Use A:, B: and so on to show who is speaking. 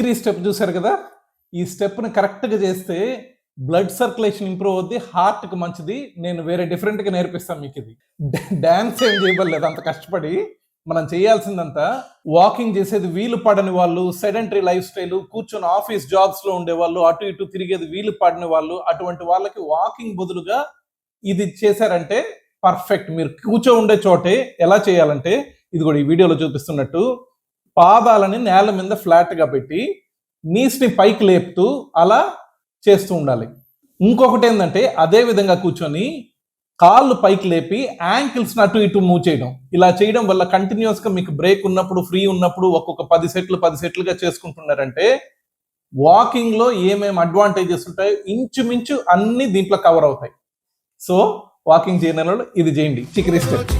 A: చిక్రీ step చూసారు కదా, ఈ స్టెప్ని కరెక్ట్గా చేస్తే బ్లడ్ సర్క్యులేషన్ ఇంప్రూవ్ అవుద్ది, హార్ట్కి మంచిది. నేను వేరే డిఫరెంట్గా నేర్పిస్తాను మీకు. ఇది డ్యాన్స్ ఏం చేయబడలేదు అంత కష్టపడి. మనం చేయాల్సిందంతా వాకింగ్ చేసేది వీలు పడని వాళ్ళు, సెడెంటరీ లైఫ్ స్టైల్, కూర్చొని ఆఫీస్ జాబ్స్ లో ఉండే వాళ్ళు, అటు ఇటు తిరిగేది వీలు పడని వాళ్ళు, అటువంటి వాళ్ళకి వాకింగ్ బదులుగా ఇది చేశారంటే పర్ఫెక్ట్. మీరు కూర్చో ఉండే చోటే ఎలా చేయాలంటే, ఇది కూడా ఈ వీడియోలో చూపిస్తున్నట్టు పాదాలని నేల మీద ఫ్లాట్ గా పెట్టి నీస్ని పైకి లేపుతూ అలా చేస్తూ ఉండాలి. ఇంకొకటి ఏంటంటే, అదే విధంగా కూర్చొని కాళ్ళు పైకి లేపి యాంకిల్స్ అటు ఇటు మూవ్ చేయడం. ఇలా చేయడం వల్ల కంటిన్యూస్ గా మీకు బ్రేక్ ఉన్నప్పుడు, ఫ్రీ ఉన్నప్పుడు ఒక్కొక్క 10 సెట్లుగా చేసుకుంటున్నారంటే వాకింగ్ లో ఏమేమి అడ్వాంటేజెస్ ఉంటాయో ఇంచుమించు అన్ని దీంట్లో కవర్ అవుతాయి. సో వాకింగ్ చేయని వాళ్ళు ఇది చేయండి, చిక్రీ స్టెప్.